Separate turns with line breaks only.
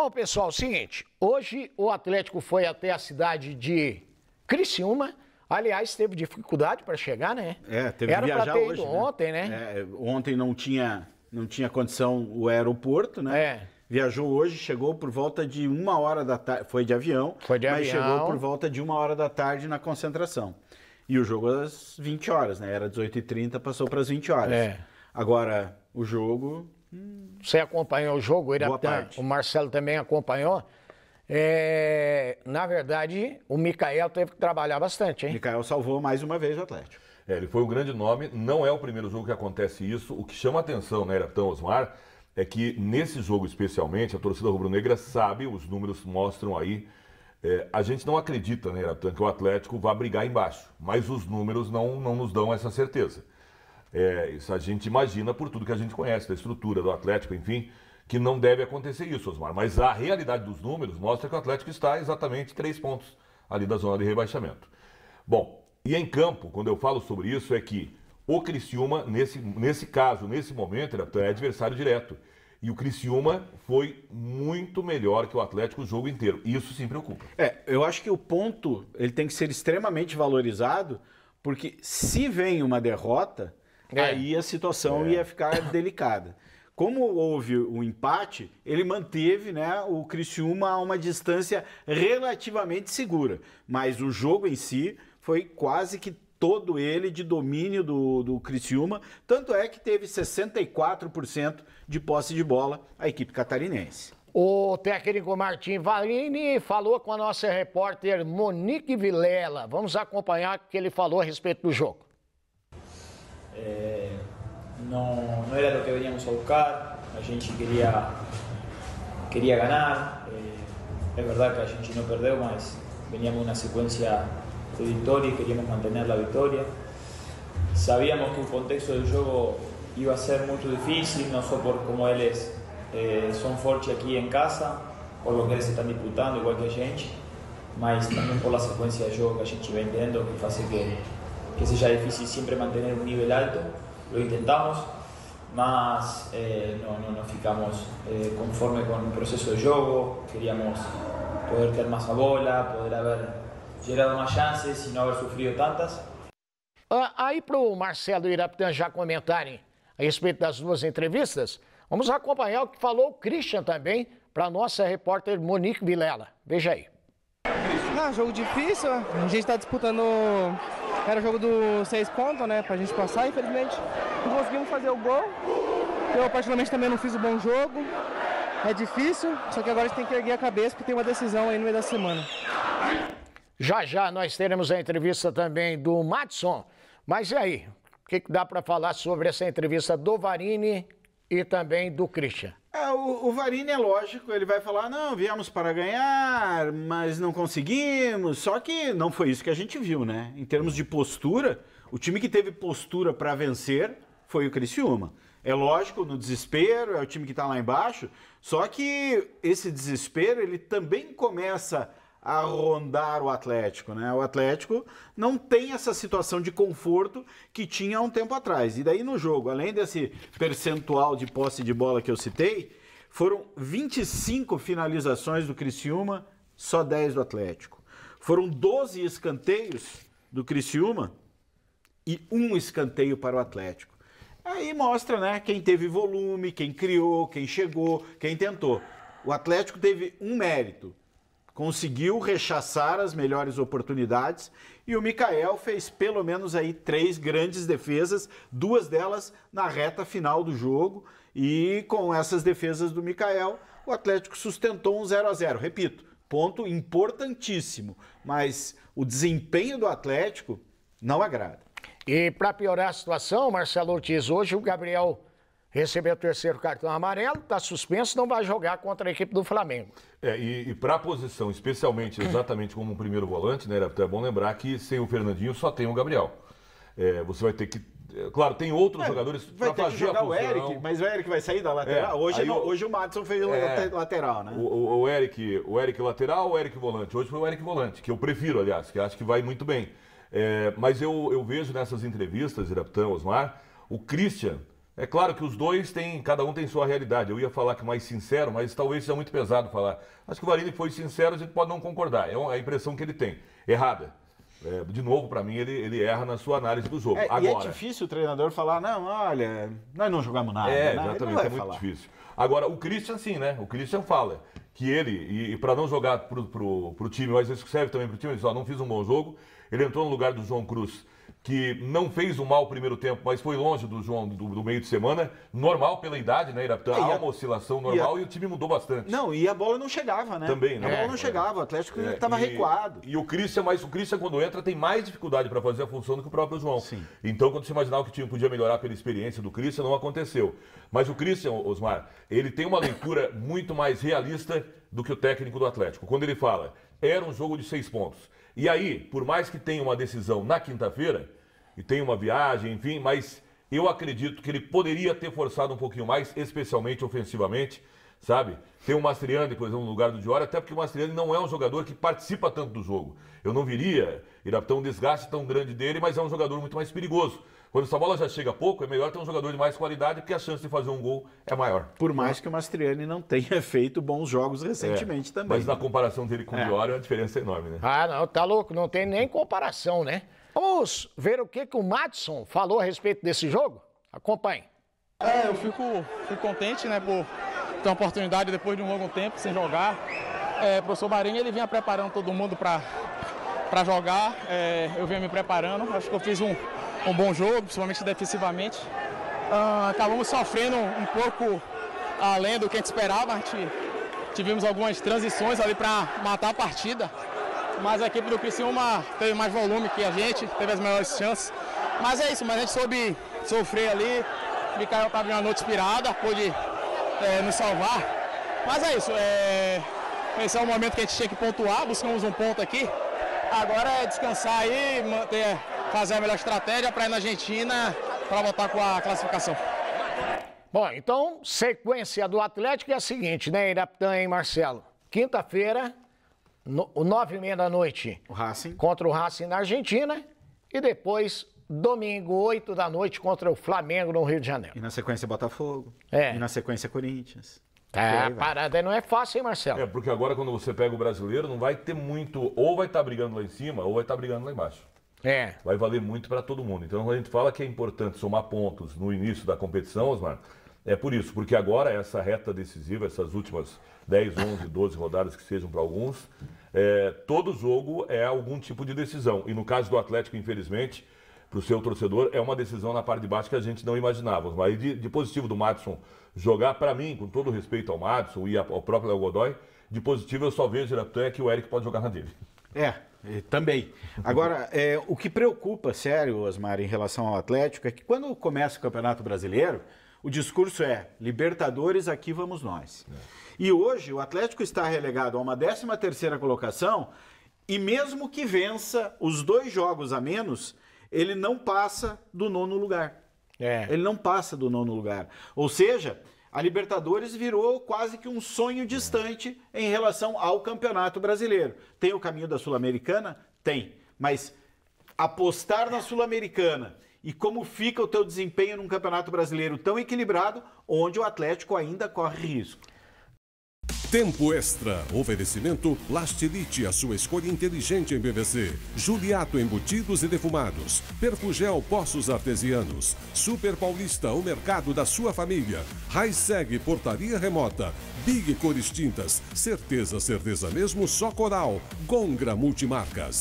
Bom, pessoal, seguinte, hoje o Atlético foi até a cidade de Criciúma. Aliás, teve dificuldade para chegar, né?
Teve que viajar
ter
hoje,
ido
né?
ontem, né?
Ontem não tinha condição o aeroporto, né? Viajou hoje, chegou por volta de 1h da tarde, foi de avião, mas chegou por volta de 1h da tarde na concentração. E o jogo às 20 horas, né? Era 18h30, passou para as 20 horas. Agora, o jogo...
Você acompanhou o jogo? O Marcelo também acompanhou. Na verdade, o Michael teve que trabalhar bastante, hein?
Michael salvou mais uma vez o Atlético.
Ele foi um grande nome, não é o primeiro jogo que acontece isso. O que chama atenção, né, Iratã, Osmar, é que nesse jogo especialmente, a torcida rubro-negra sabe, os números mostram aí, a gente não acredita, né, Iratã, que o Atlético vá brigar embaixo, mas os números não nos dão essa certeza. Isso a gente imagina por tudo que a gente conhece, da estrutura do Atlético, enfim, que não deve acontecer isso, Osmar. Mas a realidade dos números mostra que o Atlético está exatamente 3 pontos ali da zona de rebaixamento. Bom, e em campo, quando eu falo sobre isso, é que o Criciúma, nesse caso, nesse momento, é adversário direto. E o Criciúma foi muito melhor que o Atlético o jogo inteiro. Isso sim preocupa.
Eu acho que o ponto ele tem que ser extremamente valorizado, porque se vem uma derrota, aí a situação ia ficar delicada. Como houve o empate, ele manteve, né, o Criciúma a uma distância relativamente segura. Mas o jogo em si foi quase que todo ele de domínio do Criciúma. Tanto é que teve 64% de posse de bola a equipe catarinense.
O técnico Martim Varini falou com a nossa repórter Monique Vilela. Vamos acompanhar o que ele falou a respeito do jogo.
No era lo que veníamos a buscar, a gente quería ganar, es verdad que a gente no perdeu, mas veníamos una secuencia de victoria y queríamos mantener la victoria. Sabíamos que el contexto del juego iba a ser muy difícil, no solo por cómo eles son fortes aquí en casa, por lo que eles están disputando igual que a gente, mas también por la secuencia de juego que a gente vem tendo, que hace que seja difícil siempre mantener un nivel alto. Lo intentamos, mas no ficamos conforme con el proceso de juego. Queríamos poder ter más a bola, poder haber gerado más chances y no haber sufrido tantas.
Aí para o Marcelo e o Iratã já comentarem a respeito das duas entrevistas, vamos acompanhar o que falou o Christian também para a nossa repórter Monique Vilela. Veja aí.
Jogo difícil, a gente está disputando, era o jogo dos 6 pontos, né, pra gente passar, infelizmente não conseguimos fazer o gol. Eu particularmente também não fiz um bom jogo, é difícil, só que agora a gente tem que erguer a cabeça porque tem uma decisão aí no meio da semana.
Já nós teremos a entrevista também do Madison, mas e aí, o que dá para falar sobre essa entrevista do Varini e também do Christian?
O Varini é lógico, ele vai falar, não, viemos para ganhar, mas não conseguimos, só que não foi isso que a gente viu, né? Em termos de postura, o time que teve postura para vencer foi o Criciúma. É lógico, no desespero, é o time que está lá embaixo, só que esse desespero, ele também começa a rondar o Atlético, né? O Atlético não tem essa situação de conforto que tinha há um tempo atrás. E daí no jogo, além desse percentual de posse de bola que eu citei, foram 25 finalizações do Criciúma, só 10 do Atlético. Foram 12 escanteios do Criciúma e 1 escanteio para o Atlético. Aí mostra, né, quem teve volume, quem criou, quem chegou, quem tentou. O Atlético teve um mérito. Conseguiu rechaçar as melhores oportunidades e o Michael fez pelo menos aí 3 grandes defesas, 2 delas na reta final do jogo, e com essas defesas do Michael, o Atlético sustentou um 0-0. Repito, ponto importantíssimo, mas o desempenho do Atlético não agrada.
E para piorar a situação, Marcelo Ortiz, hoje o Gabriel recebeu o 3º cartão amarelo, está suspenso, não vai jogar contra a equipe do Flamengo.
E para a posição, especialmente, exatamente como um primeiro volante, né, é bom lembrar que sem o Fernandinho só tem o Gabriel. Você vai ter que... Claro, tem outros jogadores para fazer a função.
O Eric, mas o Eric vai sair da lateral? Hoje o Madison fez lateral, né?
O Eric lateral ou o Eric volante? Hoje foi o Eric volante, que eu prefiro, aliás, que acho que vai muito bem. Mas eu vejo nessas entrevistas, Iratã, Osmar, o Christian É claro que os dois cada um tem sua realidade. Eu ia falar que mais sincero, mas talvez seja muito pesado falar. Acho que o Varini foi sincero, a gente pode não concordar. É a impressão que ele tem. Errada. De novo, para mim, ele erra na sua análise do jogo. Agora,
e é difícil o treinador falar, não, olha, nós não jogamos nada.
Exatamente, é muito difícil. Agora, o Christian sim, né? O Christian fala que ele, e para não jogar pro time, mas isso serve também pro time, ele diz, não fiz um bom jogo. Ele entrou no lugar do João Cruz, que não fez um mau primeiro tempo, mas foi longe do João do meio de semana. Normal pela idade, né, Iraptan? Há uma oscilação normal e o time mudou bastante.
Não, e a bola não chegava, né?
Também, né?
A bola não chegava, o Atlético estava recuado.
E o Christian, quando entra, tem mais dificuldade para fazer a função do que o próprio João.
Sim.
Então, quando você imaginava que o time podia melhorar pela experiência do Christian, não aconteceu. Mas o Christian, Osmar, ele tem uma leitura muito mais realista do que o técnico do Atlético. Quando ele fala, era um jogo de 6 pontos. E aí, por mais que tenha uma decisão na quinta-feira, e tem uma viagem, enfim, mas eu acredito que ele poderia ter forçado um pouquinho mais, especialmente ofensivamente, sabe? Tem o Mastriani, por exemplo, no lugar do Diori, até porque o Mastriani não é um jogador que participa tanto do jogo. Eu não viria, Iraptan, um desgaste tão grande dele, mas é um jogador muito mais perigoso. Quando essa bola já chega pouco, é melhor ter um jogador de mais qualidade, porque a chance de fazer um gol é maior.
Por mais que o Mastriani não tenha feito bons jogos recentemente também.
Mas na comparação dele com o Diori, a diferença é enorme, né?
Ah, não, tá louco, não tem nem comparação, né? Vamos ver o que o Madison falou a respeito desse jogo? Acompanhe.
Eu fico contente, né, por ter uma oportunidade depois de um longo tempo sem jogar. O professor Marinho, ele vinha preparando todo mundo para jogar. Eu vinha me preparando. Acho que eu fiz um bom jogo, principalmente defensivamente. Acabamos sofrendo um pouco além do que a gente esperava. Tivemos algumas transições ali para matar a partida. Mas a equipe do Criciúma teve mais volume que a gente, teve as melhores chances. Mas é isso, mas a gente soube sofrer ali. O Mikael estava em uma noite inspirada, pôde nos salvar. Mas é isso, esse é o momento que a gente tinha que pontuar, buscamos um ponto aqui. Agora é descansar aí, fazer a melhor estratégia para ir na Argentina, para voltar com a classificação.
Bom, então, sequência do Atlético é a seguinte, né, Iraptan e Marcelo? Quinta-feira, 9h30 da noite,
o Racing
contra o Racing na Argentina, e depois, domingo, 8 da noite, contra o Flamengo no Rio de Janeiro.
E na sequência Botafogo. E na sequência Corinthians.
A parada não é fácil, hein, Marcelo?
Porque agora quando você pega o brasileiro, não vai ter muito, ou vai estar brigando lá em cima, ou vai estar brigando lá embaixo. Vai valer muito para todo mundo. Então, quando a gente fala que é importante somar pontos no início da competição, Osmar, é por isso, porque agora essa reta decisiva, essas últimas 10, 11, 12 rodadas que sejam para alguns, todo jogo é algum tipo de decisão. E no caso do Atlético, infelizmente, para o seu torcedor, é uma decisão na parte de baixo que a gente não imaginava. Mas de positivo do Madison jogar, para mim, com todo respeito ao Madison e ao próprio Léo Godoy, de positivo eu só vejo, que o Eric pode jogar na dele.
Também. Agora, o que preocupa, sério, Osmar, em relação ao Atlético, é que quando começa o Campeonato Brasileiro, o discurso é Libertadores, aqui vamos nós. E hoje o Atlético está relegado a uma 13ª colocação e mesmo que vença os 2 jogos a menos, ele não passa do 9º lugar. Ele não passa do 9º lugar. Ou seja, a Libertadores virou quase que um sonho distante em relação ao Campeonato Brasileiro. Tem o caminho da Sul-Americana? Tem. Mas apostar na Sul-Americana e como fica o teu desempenho num Campeonato Brasileiro tão equilibrado, onde o Atlético ainda corre risco.
Tempo Extra. Oferecimento Lastilite, a sua escolha inteligente em PVC. Juliato Embutidos e Defumados. Perfugel Poços Artesianos. Super Paulista, o mercado da sua família. Raiseg Portaria Remota. Big Cores Tintas. Certeza mesmo, só Coral. Gongra Multimarcas.